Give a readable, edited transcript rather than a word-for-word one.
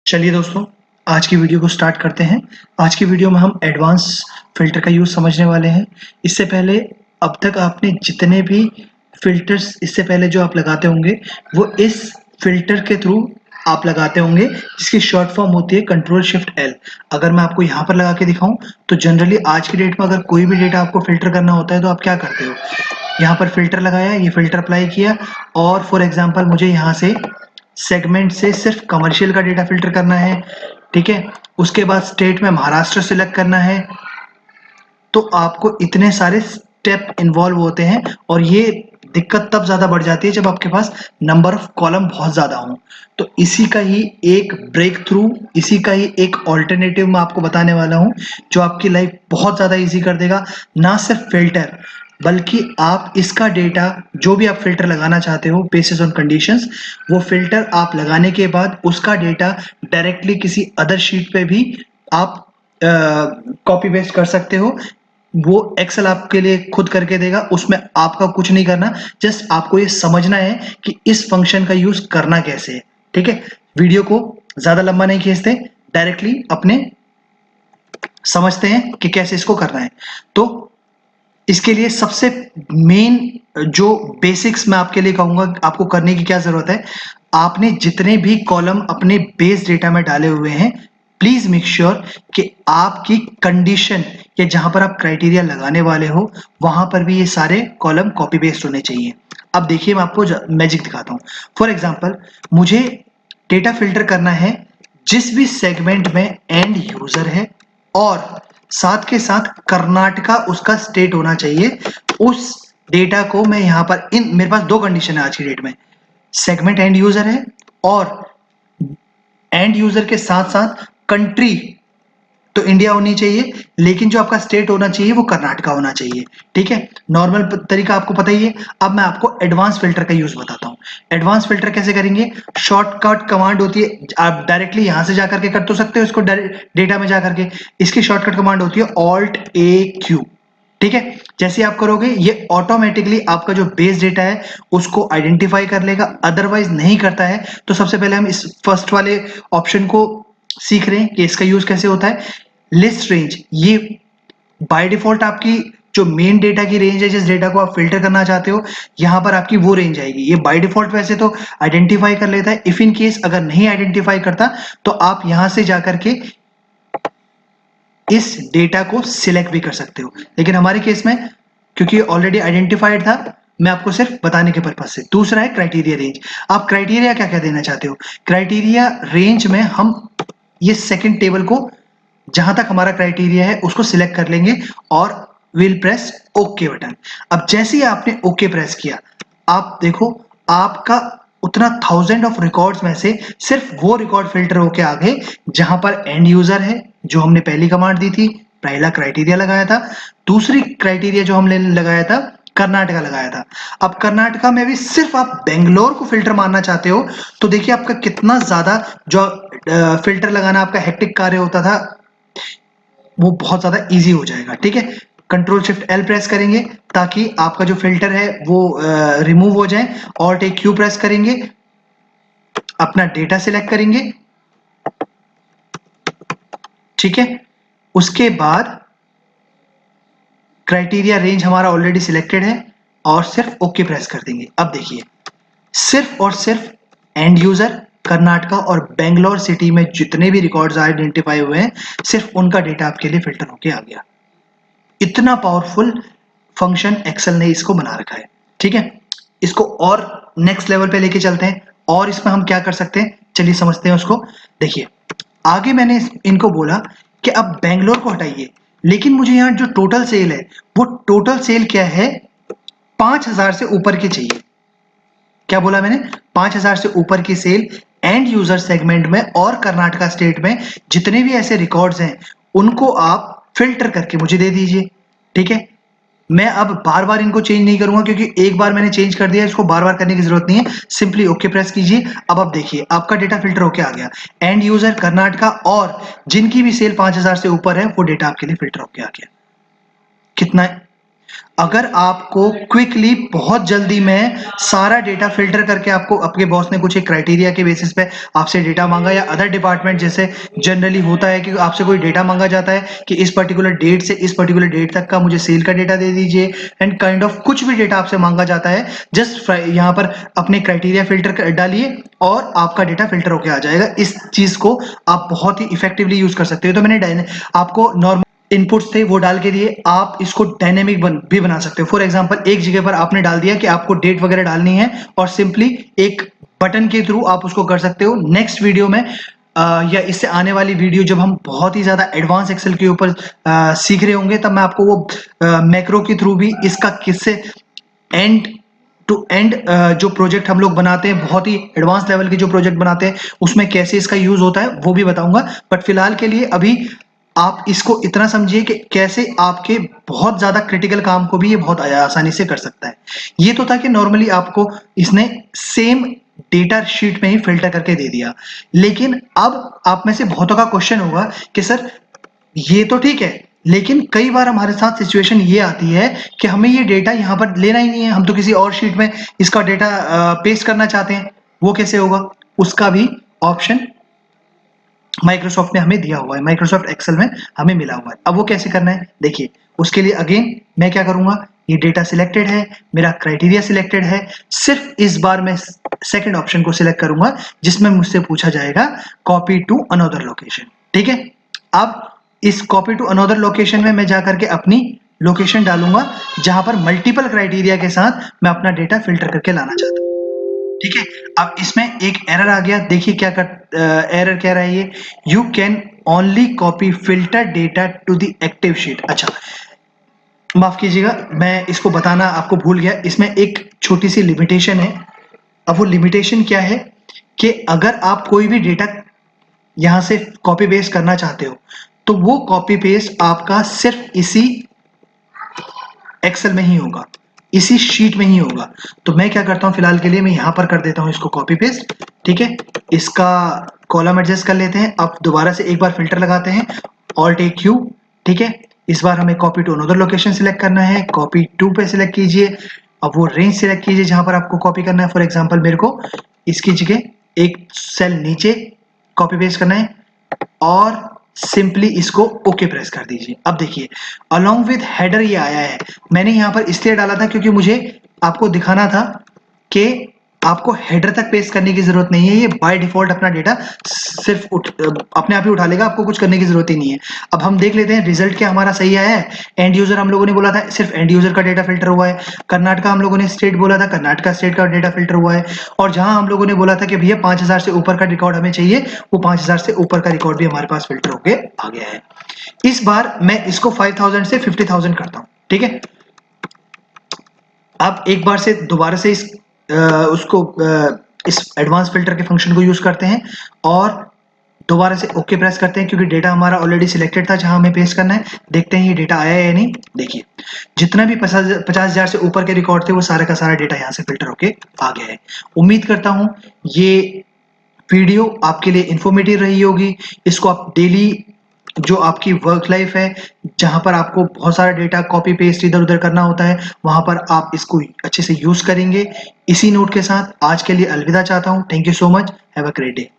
चलिए दोस्तों, आज की वीडियो को स्टार्ट करते हैं। आज की वीडियो में हम एडवांस फ़िल्टर का यूज़ समझने वाले हैं। इससे पहले अब तक आपने जितने भी फ़िल्टर्स इससे पहले जो आप लगाते होंगे, वो इस फ़िल्टर के थ्रू आप लगाते होंगे, जिसकी शॉर्ट फॉर्म होती है कंट्रोल शिफ्ट एल। अगर मैं आपको यहाँ पर लगा के दिखाऊँ, तो जनरली आज की डेट में अगर कोई भी डेटा आपको फ़िल्टर करना होता है, तो आप क्या करते हो? यहाँ पर फ़िल्टर लगाया, ये फ़िल्टर अप्लाई किया और फॉर एग्ज़ाम्पल मुझे यहाँ से सेगमेंट से सिर्फ कमर्शियल का डेटा फ़िल्टर करना है, ठीक है? उसके बाद स्टेट में महाराष्ट्र सिलेक्ट करना है, तो आपको इतने सारे स्टेप इन्वॉल्व होते हैं और ये दिक्कत तब ज़्यादा बढ़ जाती है जब आपके पास नंबर ऑफ कॉलम बहुत ज़्यादा हों। तो इसी का ही एक ब्रेक थ्रू, इसी का ही एक ऑल्टरनेटिव मैं आपको बताने वाला हूँ, जो आपकी लाइफ बहुत ज़्यादा ईज़ी कर देगा। ना सिर्फ फ़िल्टर, बल्कि आप इसका डेटा जो भी आप फ़िल्टर लगाना चाहते हो बेसिस ऑन कंडीशंस, वो फ़िल्टर आप लगाने के बाद उसका डेटा डायरेक्टली किसी अदर शीट पे भी आप कॉपी पेस्ट कर सकते हो। वो एक्सेल आपके लिए खुद करके देगा, उसमें आपका कुछ नहीं करना, जस्ट आपको ये समझना है कि इस फंक्शन का यूज करना कैसे है। ठीक है, वीडियो को ज्यादा लंबा नहीं खींचते, डायरेक्टली अपने समझते हैं कि कैसे इसको करना है। तो इसके लिए सबसे मेन जो बेसिक्स मैं आपके लिए कहूंगा आपको करने की क्या जरूरत है, आपने जितने भी कॉलम अपने बेस डेटा में डाले हुए हैं, प्लीज मेक श्योर कि आपकी कंडीशन या जहां पर आप क्राइटेरिया लगाने वाले हो वहां पर भी ये सारे कॉलम कॉपी पेस्ट होने चाहिए। अब देखिए, मैं आपको मैजिक दिखाता हूं। फॉर एग्जाम्पल, मुझे डेटा फिल्टर करना है जिस भी सेगमेंट में एंड यूजर है और साथ के साथ कर्नाटका उसका स्टेट होना चाहिए। उस डेटा को मैं यहां पर मेरे पास दो कंडीशन है आज की डेट में, सेगमेंट एंड यूजर है और एंड यूजर के साथ साथ कंट्री तो इंडिया होनी चाहिए, लेकिन जो आपका स्टेट होना चाहिए वो कर्नाटका होना चाहिए। ठीक है, नॉर्मल तरीका आपको पता ही है। अब मैं आपको एडवांस फिल्टर का यूज बताता हूँ। एडवांस फिल्टर कैसे करेंगे? शॉर्टकट कमांड होती है, आप डायरेक्टली यहां से जाकर के कर तो सकते हो इसको, डेटा में जाकर के। इसकी शॉर्टकट कमांड होती है ऑल्ट ए क्यू। ठीक है, जैसे आप करोगे ये ऑटोमेटिकली आपका जो बेस डेटा है उसको आइडेंटिफाई कर लेगा, अदरवाइज नहीं करता है। तो सबसे पहले हम इस फर्स्ट वाले ऑप्शन को सीख रहे हैं कि इसका यूज कैसे होता है। लिस्ट रेंज, ये बाय डिफॉल्ट आपकी जो मेन डेटा की रेंज है, जिस डेटा को आप फिल्टर करना चाहते हो, यहां पर आपकी वो रेंज आएगी। ये बाय डिफॉल्ट वैसे तो आइडेंटिफाई कर लेता है। इफ इन केस अगर नहीं आइडेंटिफाई करता, तो आप यहां से जाकर के इस डेटा को सिलेक्ट भी कर सकते हो, लेकिन हमारे केस में क्योंकि ऑलरेडी आइडेंटिफाइड था, मैं आपको सिर्फ बताने के पर्पज से। दूसरा है क्राइटेरिया रेंज। आप क्राइटेरिया क्या क्या देना चाहते हो? क्राइटेरिया रेंज में हम ये सेकंड टेबल को, जहां तक हमारा क्राइटेरिया है उसको सिलेक्ट कर लेंगे और विल प्रेस ओके बटन। अब जैसे ही आपने ओके प्रेस किया, आप देखो आपका उतना थाउजेंड ऑफ रिकॉर्ड्स में से सिर्फ वो रिकॉर्ड फिल्टर होके आ गए जहां पर एंड यूजर है, जो हमने पहली कमांड दी थी, पहला क्राइटेरिया लगाया था। दूसरी क्राइटेरिया जो हमने लगाया था, कर्नाटका लगाया था। अब कर्नाटका में भी सिर्फ आप बेंगलोर को फिल्टर मारना चाहते हो, तो देखिए आपका कितना ज्यादा जो फिल्टर लगाना आपका हेक्टिक कार्य होता था, वो बहुत ज्यादा इजी हो जाएगा। ठीक है, कंट्रोल शिफ्ट एल प्रेस करेंगे ताकि आपका जो फिल्टर है वो रिमूव हो जाए, और टेक क्यू प्रेस करेंगे, अपना डेटा सिलेक्ट करेंगे। ठीक है, उसके बाद क्राइटेरिया रेंज हमारा ऑलरेडी सिलेक्टेड है और सिर्फ ओके प्रेस कर देंगे। अब देखिए, सिर्फ और सिर्फ एंड यूजर कर्नाटका और बेंगलोर सिटी में जितने भी रिकॉर्ड्स आइडेंटिफाई हुए हैं, सिर्फ उनका डेटा आपके लिए फिल्टर होके आ गया। इतना पावरफुल फंक्शन एक्सेल ने इसको बना रखा है। ठीक है, इसको और नेक्स्ट लेवल पे लेके चलते हैं, और इसमें हम क्या कर सकते हैं, चलिए समझते हैं उसको। देखिए, आगे मैंने इनको बोला कि अब बेंगलोर को हटाइए, लेकिन मुझे यहाँ जो टोटल सेल है, वो टोटल सेल क्या है, 5,000 से ऊपर की चाहिए। क्या बोला मैंने? 5,000 से ऊपर की सेल एंड यूजर सेगमेंट में और कर्नाटका स्टेट में जितने भी ऐसे रिकॉर्ड्स हैं, उनको आप फिल्टर करके मुझे दे दीजिए। ठीक है, मैं अब बार बार इनको चेंज नहीं करूंगा, क्योंकि एक बार मैंने चेंज कर दिया, इसको बार बार करने की जरूरत नहीं है। सिंपली ओके प्रेस कीजिए। अब आप देखिए आपका डेटा फिल्टर होके आ गया, एंड यूजर कर्नाटका और जिनकी भी सेल 5,000 से ऊपर है, वो डेटा आपके लिए फिल्टर होके आ गया। कितना अगर आपको क्विकली बहुत जल्दी में सारा डेटा फिल्टर करके आपको आपके बॉस ने कुछ एक क्राइटेरिया के बेसिस पे आपसे डेटा मांगा, या अदर डिपार्टमेंट जैसे जनरली होता है कि आपसे कोई डेटा मांगा जाता है कि इस पर्टिकुलर डेट से इस पर्टिकुलर डेट तक का मुझे सेल का डेटा दे दीजिए, एंड काइंड ऑफ कुछ भी डेटा आपसे मांगा जाता है, जस्ट यहाँ पर अपने क्राइटेरिया फिल्टर डालिए और आपका डेटा फिल्टर होके आ जाएगा। इस चीज को आप बहुत ही इफेक्टिवली यूज कर सकते हो। तो मैंने आपको नॉर्मल इनपुट्स थे वो डाल के दिए, आप इसको डायनेमिक भी बना सकते हो। फॉर एग्जांपल एक जगह पर आपने डाल दिया कि आपको डेट वगैरह डालनी है और सिंपली एक बटन के थ्रू आप उसको कर सकते हो। नेक्स्ट वीडियो में या इससे आने वाली वीडियो जब हम बहुत ही ज्यादा एडवांस एक्सेल के ऊपर सीख रहे होंगे, तब मैं आपको वो मैक्रो के थ्रू भी इसका किससे एंड टू एंड जो प्रोजेक्ट हम लोग बनाते हैं, बहुत ही एडवांस लेवल के जो प्रोजेक्ट बनाते हैं, उसमें कैसे इसका यूज होता है वो भी बताऊंगा। बट फिलहाल के लिए अभी आप इसको इतना समझिए कि कैसे आपके बहुत ज्यादा क्रिटिकल काम को भी ये बहुत आसानी से कर सकता है। ये तो था कि नॉर्मली आपको इसने सेम डेटा शीट में ही फिल्टर करके दे दिया, लेकिन अब आप में से बहुतों का क्वेश्चन होगा कि सर ये तो ठीक है, लेकिन कई बार हमारे साथ सिचुएशन ये आती है कि हमें ये डेटा यहाँ पर लेना ही नहीं है, हम तो किसी और शीट में इसका डेटा पेस्ट करना चाहते हैं। वो कैसे होगा? उसका भी ऑप्शन माइक्रोसॉफ्ट ने हमें दिया हुआ है, माइक्रोसॉफ्ट एक्सेल में हमें मिला हुआ है। अब वो कैसे करना है देखिए। उसके लिए अगेन मैं क्या करूंगा, ये डेटा सिलेक्टेड है, मेरा क्राइटेरिया सिलेक्टेड है, सिर्फ इस बार मैं सेकंड ऑप्शन को सिलेक्ट करूंगा जिसमें मुझसे पूछा जाएगा कॉपी टू अनदर लोकेशन। ठीक है, अब इस कॉपी टू अनदर लोकेशन में मैं जाकर के अपनी लोकेशन डालूंगा जहां पर मल्टीपल क्राइटेरिया के साथ मैं अपना डेटा फिल्टर करके लाना चाहता हूं। ठीक है, अब इसमें एक एरर आ गया। देखिए क्या कर एरर कह रहा है ये, you can only copy filter data to the active sheet. अच्छा माफ कीजिएगा, मैं इसको बताना आपको भूल गया, इसमें एक छोटी सी लिमिटेशन है। अब वो लिमिटेशन क्या है कि अगर आप कोई भी डेटा यहां से कॉपी पेस्ट करना चाहते हो, तो वो कॉपी पेस्ट आपका सिर्फ इसी एक्सेल में ही होगा, इसी शीट में ही होगा। तो मैं क्या करता हूं, फिलहाल के लिए मैं यहां पर कर देता हूं इसको कॉपी पेस्ट। ठीक है, इसका कॉलम एडजस्ट कर लेते हैं। अब दोबारा से एक बार फिल्टर लगाते हैं, ऑल्ट ए क्यू। ठीक है, इस बार हमें copy to another location select करना है, कॉपी टू पे सिलेक्ट कीजिए। अब वो रेंज सिलेक्ट कीजिए जहां पर आपको कॉपी करना है। फॉर एग्जाम्पल मेरे को इसकी जगह एक सेल नीचे कॉपी पेस्ट करना है और सिंपली इसको ओके प्रेस कर दीजिए। अब देखिए अलोंग विद हेडर ये आया है। मैंने यहां पर इसलिए डाला था क्योंकि मुझे आपको दिखाना था कि आपको हेडर तक पेस्ट करने की जरूरत नहीं है, ये बाय डिफॉल्ट अपना डेटा सिर्फ अपने आप ही उठा लेगा, आपको कुछ करने की जरूरत ही नहीं है। अब हम देख लेते हैं रिजल्ट क्या हमारा सही आया है। एंड यूजर हम लोगों ने बोला था, सिर्फ एंड यूजर का डेटा फिल्टर हुआ है। कर्नाटका हम लोगों ने स्टेट बोला था, कर्नाटका स्टेट का डेटा फिल्टर हुआ है। और जहां हम लोगों ने बोला था कि भैया 5000 से ऊपर का रिकॉर्ड हमें चाहिए, वो 5000 से ऊपर का रिकॉर्ड भी हमारे पास फिल्टर होके आ गया है। इस बार मैं इसको 5000 से 50000 करता हूं। ठीक है, अब एक बार से दोबारा से इस एडवांस फिल्टर के फंक्शन को यूज करते हैं और दोबारा से ओके प्रेस करते हैं, क्योंकि डेटा हमारा ऑलरेडी सिलेक्टेड था जहां हमें पेस्ट करना है। देखते हैं ये डेटा आया है या नहीं। देखिए जितना भी 50,000 से ऊपर के रिकॉर्ड थे वो सारा का सारा डेटा यहाँ से फिल्टर होके आ गया है। उम्मीद करता हूं ये वीडियो आपके लिए इंफॉर्मेटिव रही होगी। इसको आप डेली जो आपकी वर्क लाइफ है, जहां पर आपको बहुत सारा डेटा कॉपी पेस्ट इधर उधर करना होता है, वहां पर आप इसको अच्छे से यूज करेंगे। इसी नोट के साथ आज के लिए अलविदा चाहता हूं। Thank you so much, have a great day.